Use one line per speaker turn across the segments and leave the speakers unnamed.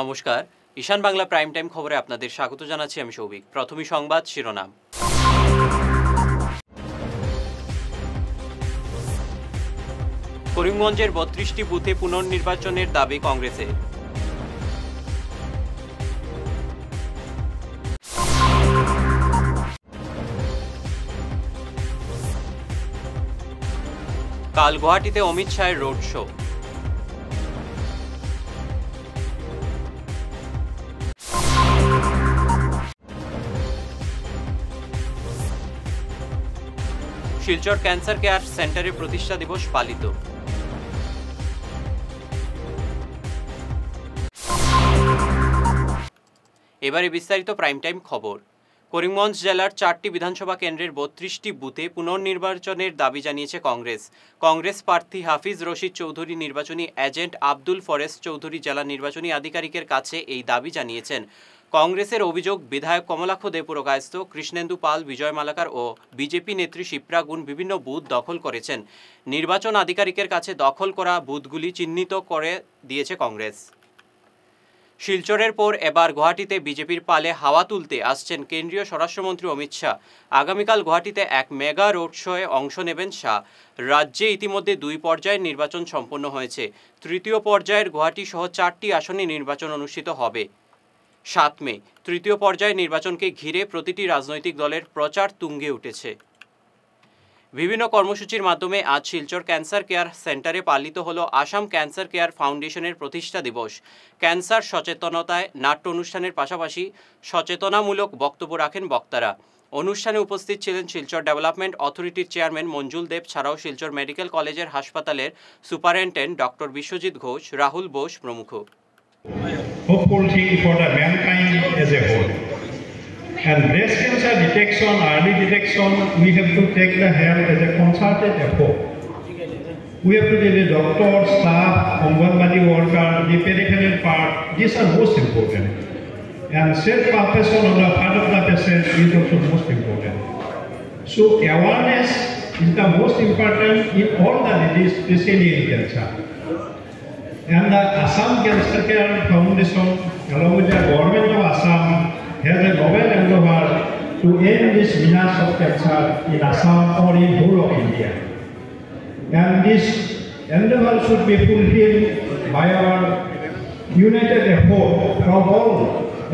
নমস্কার, ঈশান Bangla prime time খবরে আপনাদের স্বাগত জানাচ্ছি আমি সৌভিক। প্রথমেই সংবাদ শিরোনাম। করিমগঞ্জের ৩২টি বুথে পুনর্নির্বাচনের দাবি কংগ্রেসের। কাল গুয়াহাটিতে অমিত শাহের road show. Silchar cancer care সেন্টারে প্রতিষ্ঠা দিবস পালিত। এবারে বিস্তারিত প্রাইম টাইম খবর। করিমগঞ্জ জেলার 4টি বিধানসভা কেন্দ্রের 32টি বুথে পুনর্নির্বাচনের দাবি জানিয়েছে কংগ্রেস। কংগ্রেস প্রার্থী হাফিজ রশিদ চৌধুরী নির্বাচনী এজেন্ট আব্দুল ফরেজ চৌধুরী জেলা নির্বাচনী আধিকারিকের কাছে এই দাবি জানিয়েছেন। কংগ্রেসের অভিযোগ, বিধায়ক কমলাক্ষ দে পুরকায়স্থ, কৃষ্ণেন্দু পাল, বিজয় মালাকার ও বিজেপি নেত্রী শিপ্রা গুণ বিভিন্ন বুথ দখল করেছেন। নির্বাচন আধিকারিকের কাছে দখল করা বুথগুলি চিহ্নিত করে দিয়েছে কংগ্রেস। শিলচরের পর এবার গুয়াহাটিতে বিজেপির পালে হাওয়া তুলতে আসছেন কেন্দ্রীয় স্বরাষ্ট্রমন্ত্রী অমিত শাহ। আগামীকাল গুয়াহাটিতে এক মেগা রোড শোয়ে অংশ নেবেন শাহ। রাজ্যে ইতিমধ্যে 2 পর্যায়ের নির্বাচন সম্পন্ন হয়েছে। তৃতীয় পর্যায়ের গুয়াহাটি সহ 4টি আসনে নির্বাচন অনুষ্ঠিত হবে 7 মে। তৃতীয় পর্যায়ের নির্বাচনকে ঘিরে প্রতিটি রাজনৈতিক দলের প্রচার তুঙ্গে উঠেছে। বিভিন্ন কর্মসূচির মাধ্যমে আজ শিলচর ক্যান্সার কেয়ার সেন্টারে পালিত হলো আসাম ক্যান্সার কেয়ার ফাউন্ডেশনের প্রতিষ্ঠা দিবস। ক্যান্সার সচেতনতায় নাট্য অনুষ্ঠানের পাশাপাশি সচেতনামূলক বক্তব্য রাখেন বক্তারা। অনুষ্ঠানে উপস্থিত ছিলেন শিলচর ডেভেলপমেন্ট অথরিটির চেয়ারম্যান মঞ্জুল দেব ছাড়াও শিলচর মেডিকেল কলেজের হাসপাতালের সুপারিনটেন্ডেন্ট ডক্টর বিশ্বজিৎ ঘোষ, রাহুল বোস প্রমুখ।
Hopeful thing for the mankind as a whole. And breast cancer detection, early detection, we have to take the help as a concerted effort. We have to take the doctor, staff, Anganwadi worker, the peripheral part. These are most important. And self-compassion on the part of the patient is also most important. So awareness is the most important in all the disease, especially in cancer. And the Assam Cancer Care Foundation, along with the government of Assam, has a novel endeavor to end this menace of cancer in Assam or in whole of India. And this endeavor should be fulfilled by our united effort from all,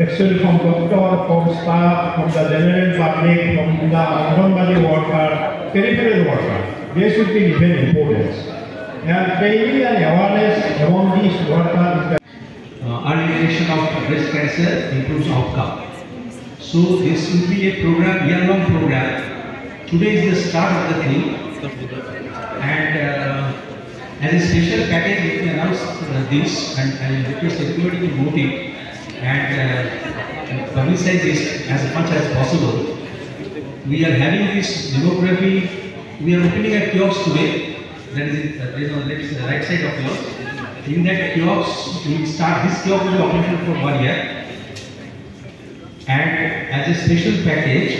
actually from doctor, from staff, from the general public, from the Anganwadi worker, peripheral worker. They should be given importance. And training and awareness among these workers.
Early detection of breast cancer improves outcome. So this will be a program, year-long program. Today is the start of the thing, and as a special package we can announce this, and I request everybody to vote it and publicize this as much as possible. We are having this demography. We are opening a kiosk today. That is on the right side of yours. In that kiosk, we will start. This kiosk will be operational for 1 year, and as a special package,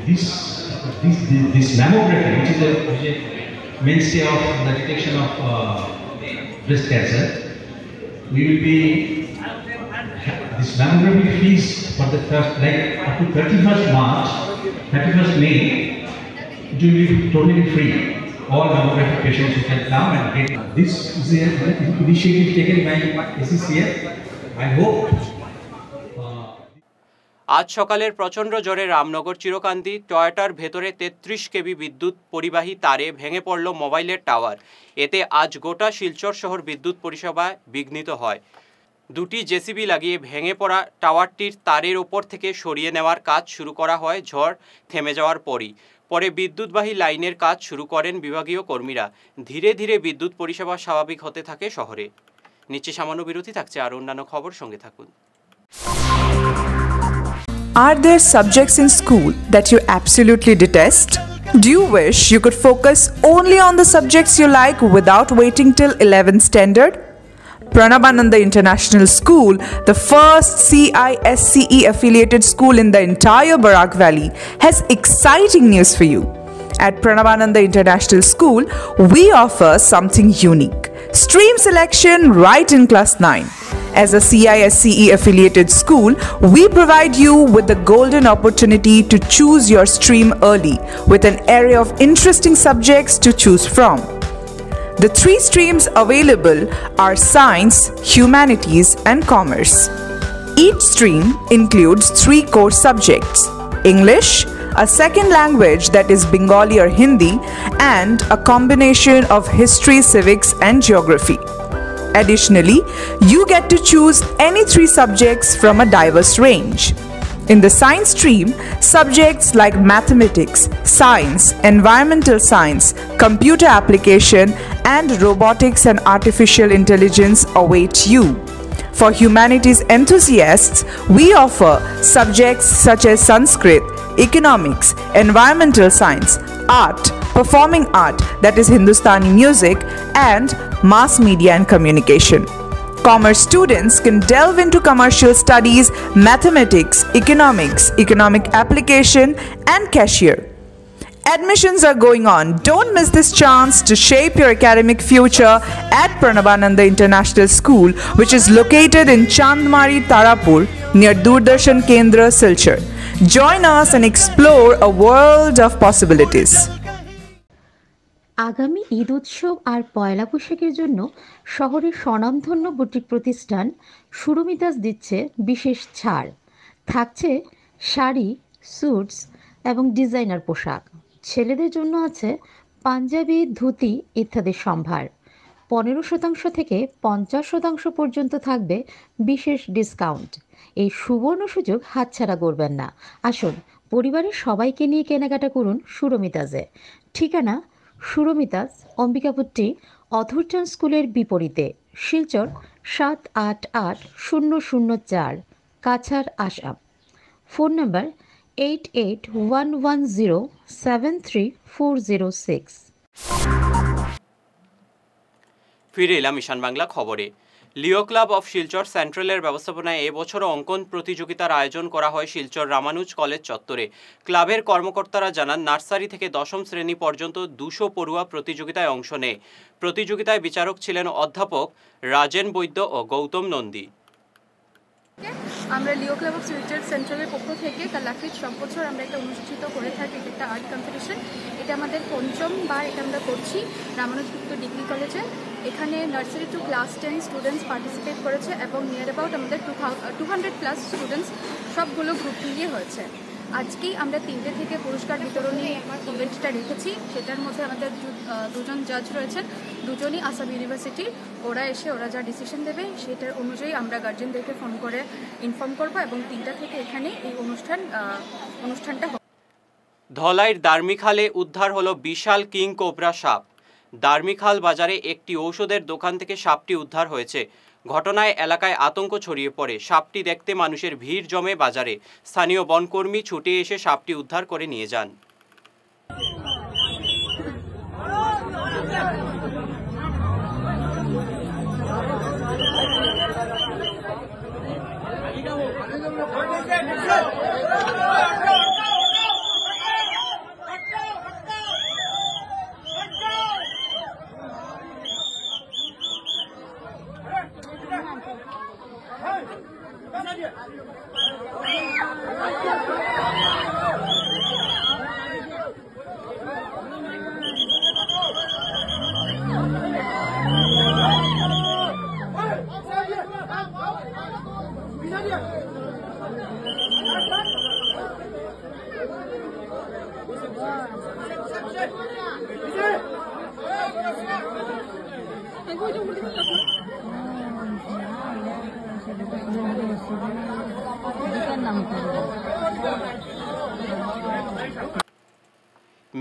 this mammography, which is a mainstay of the detection of breast cancer, we will be this mammography fees for the first, like up to 31st March, 31st May, it will be totally free. All mammography patients who can come and get this is an initiative taken by ACCF. I hope.
আজ সকালের প্রচণ্ড ঝড়ে রামনগর চিরকান্তি টয়োটার ভেতরে 33 কেবি বিদ্যুৎ পরিবাহী তারে ভেঙে পড়ল মোবাইলের টাওয়ার। এতে আজ গোটা শিলচর শহর বিদ্যুৎ পরিষেবা বিঘ্নিত হয়। 2টি জেসিবি লাগিয়ে ভেঙে পড়া টাওয়ারটির তারের ওপর থেকে সরিয়ে নেওয়ার কাজ শুরু করা হয় ঝড় থেমে যাওয়ার পরই। পরে বিদ্যুৎবাহী লাইনের কাজ শুরু করেন বিভাগীয় কর্মীরা। ধীরে ধীরে বিদ্যুৎ পরিষেবা স্বাভাবিক হতে থাকে শহরে। নিচে সামান্য বিরতি থাকছে, আর অন্যান্য খবর সঙ্গে থাকুন।
Are there subjects in school that you absolutely detest? Do you wish you could focus only on the subjects you like without waiting till 11th standard? Pranabananda International School, the first CISCE affiliated school in the entire Barak Valley, has exciting news for you. At Pranabananda International School, we offer something unique. Stream selection right in class 9. As a CISCE affiliated school, we provide you with the golden opportunity to choose your stream early with an array of interesting subjects to choose from. The 3 streams available are Science, Humanities, and Commerce. Each stream includes 3 core subjects: English, a second language that is Bengali or Hindi, and a combination of history, civics, and geography. Additionally, you get to choose any 3 subjects from a diverse range. In the science stream, subjects like mathematics, science, environmental science, computer application, and robotics and artificial intelligence await you. For humanities enthusiasts, we offer subjects such as Sanskrit, economics, environmental science, art, performing art that is Hindustani music, and mass media and communication. Commerce students can delve into commercial studies, mathematics, economics, economic application, and cashier. Admissions are going on. Don't miss this chance to shape your academic future at Pranabananda International School, which is located in Chandmari, Tarapur, near Doordarshan Kendra, Silchar. Join us and explore a world of possibilities.
আগামী ঈদ উৎসব আর পয়লা বৈশাখের জন্য শহরের স্বনামধন্য boutique প্রতিষ্ঠান সুরমিতাস দিচ্ছে বিশেষ ছাড়। থাকছে শাড়ি, স্যুটস এবং ডিজাইনার পোশাক। ছেলেদের জন্য আছে পাঞ্জাবি, ধুতি ইত্যাদি সম্ভার। 15% থেকে 50% পর্যন্ত থাকবে বিশেষ ডিসকাউন্ট। এই সুবর্ণ সুযোগ হাতছাড়া করবেন না। আসুন পরিবারের সবাইকে নিয়ে কেনাকাটা করুন সুরমিতাসে। ঠিকানা সুরমিতাস, অম্বিকাপট্টি, অথরটন স্কুলের বিপরীতে, শিলচর 788004, কাছাড়, আসাম। Phone number 8811073406।
ফিরে এলাম ঈশান বাংলা খবরে। লিও ক্লাব অফ শিলচর সেন্ট্রালের ব্যবস্থাপনায় এবছরও অঙ্কন প্রতিযোগিতার আয়োজন করা হয় শিলচর রামানুজ কলেজ চত্বরে। ক্লাবের কর্মকর্তারা জানান, নার্সারি থেকে 10ম শ্রেণী পর্যন্ত 200 পড়ুয়া প্রতিযোগিতায় অংশ নেয়। প্রতিযোগিতায় বিচারক ছিলেন অধ্যাপক রাজেন বৈদ্য ও গৌতম নন্দী।
আমরা লিও ক্লাব অফ শিলচর সেন্ট্রালের পক্ষ থেকে কালাফিট সব বছর আমরা একটা অনুষ্ঠিত করে থাকি, একটা আর্ট কম্পিটিশন। এটা আমাদের 5ম বার এটা আমরা করছি রামানুজ গুপ্ত ডিগ্রি কলেজে। এখানে nursery two class 10 students participate করেছে এবং নিয়ার অ্যাবাউট আমাদের 200+ স্টুডেন্টস সবগুলো গ্রুপ মিলিয়ে হয়েছে। আজকেই আমরা 3টে থেকে পুরস্কার বিতরণী ইভেন্টটা রেখেছি। সেটার মধ্যে আমাদের 2জন জাজ রয়েছেন, 2জনই আসাম ইউনিভার্সিটির। ওরা এসে ওরা যা ডিসিশন দেবে সেটার অনুযায়ী আমরা গার্জেনদেরকে ফোন করে ইনফর্ম করবো এবং 3টা থেকে এখানে এই অনুষ্ঠানটা হবে।
ধলাইয়ের দার্মিখালে উদ্ধার হলো বিশাল কিং কোবরা সাপ। দার্মিখাল বাজারে একটি ঔষধের দোকান থেকে সাপটি উদ্ধার হয়েছে। ঘটনায় এলাকায় আতঙ্ক ছড়িয়ে পড়ে। সাপটি দেখতে মানুষের ভিড় জমে বাজারে। স্থানীয় বনকর্মী ছুটে এসে সাপটি উদ্ধার করে নিয়ে যান।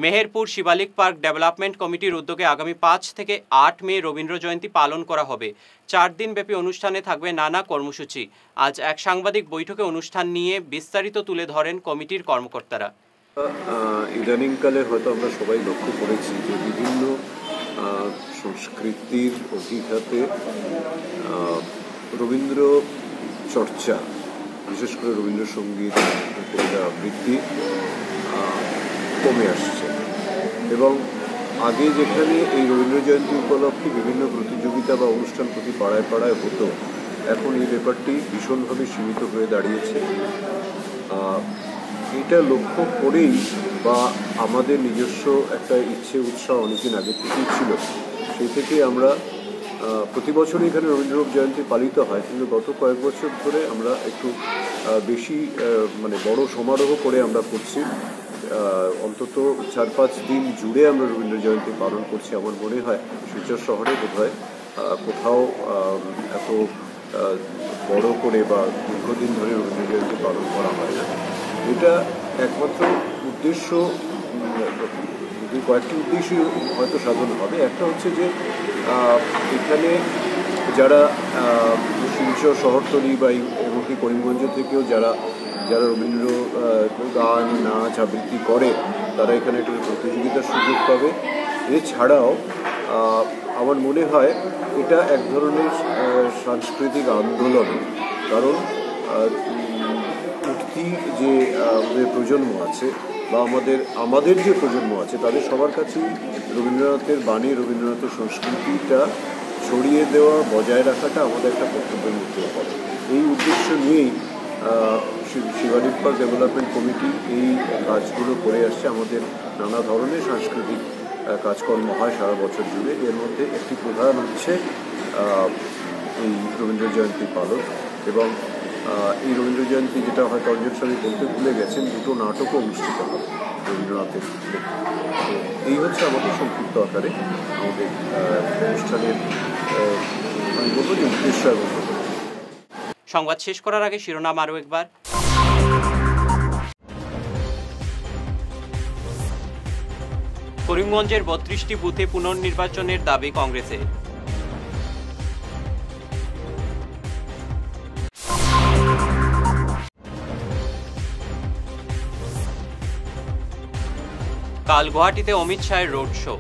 মেহেরপুর শিবালিক পার্ক ডেভেলপমেন্ট কমিটির উদ্যোগে আগামী 5 থেকে 8 মে রবীন্দ্র জয়ন্তী পালন করা হবে। 4 দিনব্যাপী অনুষ্ঠানে থাকবে নানা কর্মসূচি। আজ এক সাংবাদিক বৈঠকে অনুষ্ঠান নিয়ে বিস্তারিত তুলে ধরেন কমিটির কর্মকর্তারা।
ইদানিংকালে হয়তো আমরা সবাই লক্ষ্য করেছি যে বিভিন্ন সংস্কৃতির অভিঘাতে রবীন্দ্র চর্চা, বিশেষ করে রবীন্দ্রসঙ্গীত, কবিতা আবৃত্তি কমে আসছে। এবং আগে যেখানে এই রবীন্দ্র জয়ন্তী উপলক্ষে বিভিন্ন প্রতিযোগিতা বা অনুষ্ঠান প্রতি পাড়ায় পাড়ায় হতো, এখন এই ব্যাপারটি ভীষণভাবে সীমিত হয়ে দাঁড়িয়েছে। এটা লক্ষ্য করেই বা আমাদের নিজস্ব একটা ইচ্ছে উৎসাহ অনেকদিন আগে থেকেই ছিল, সেই থেকে আমরা প্রতি বছরই এখানে রবীন্দ্রনাথ জয়ন্তী পালিত হয়, কিন্তু গত কয়েক বছর ধরে আমরা একটু বেশি মানে বড় সমারোহ করে আমরা করছি। অন্তত 4-5 দিন জুড়ে আমরা রবীন্দ্র জয়ন্তী পালন করছি। আমার মনে হয় শিলচর শহরে বোধহয় কোথাও এত বড় করে বা দীর্ঘদিন ধরে রবীন্দ্র জয়ন্তী পালন করা হয় না। এটা একমাত্র উদ্দেশ্য, কয়েকটি উদ্দেশ্যই হয়তো সাধন হবে। একটা হচ্ছে যে এখানে যারা শিলচর শহরতলি বা এমনকি করিমগঞ্জ থেকেও যারা রবীন্দ্র গান নাচ আবৃত্তি করে তারা এখানে একটা প্রতিযোগিতার সুযোগ পাবে। এছাড়াও আমার মনে হয় এটা এক ধরনের সাংস্কৃতিক আন্দোলন, কারণ উঠতি যে আমাদের প্রজন্ম আছে বা আমাদের যে প্রজন্ম আছে তাদের সবার কাছেই রবীন্দ্রনাথের বাণী, রবীন্দ্রনাথের সংস্কৃতিটা ছড়িয়ে দেওয়া, বজায় রাখাটা আমাদের একটা কর্তব্যের মধ্যে পড়ে। এই উদ্দেশ্য নিয়েই শিবালিক পার্ক ডেভেলপমেন্ট কমিটি এই কাজগুলো করে আসছে। আমাদের নানা ধরনের সাংস্কৃতিক কাজকর্ম হয় সারা বছর জুড়ে। এর মধ্যে একটি প্রধান হচ্ছে এই রবীন্দ্র জয়ন্তী পালন, এবং এই রবীন্দ্র জয়ন্তী যেটা হয়তো অঞ্জন স্বামী বলতে ভুলে গেছেন, 2টো নাটকও অনুষ্ঠিত হবে রবীন্দ্রনাথের। তো এই হচ্ছে আমাদের সংক্ষিপ্ত আকারে আমাদের অনুষ্ঠানের আমি বলবো যে উদ্দেশ্য এবং
সংবাদ শেষ করার আগে শিরোনাম আরও একবার। করিমগঞ্জের 32টি বুথে পুনর্নির্বাচনের দাবি কংগ্রেসের। কাল গুয়াহাটিতে অমিত শাহের road show.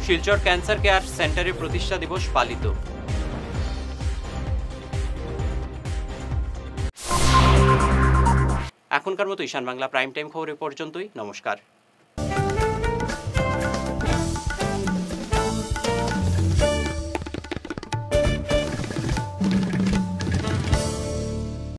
Silchar cancer care সেন্টারের প্রতিষ্ঠা দিবস পালিত। এখনকার মতো ঈশান বাংলা প্রাইম টাইম খবর এ পর্যন্তই। নমস্কার।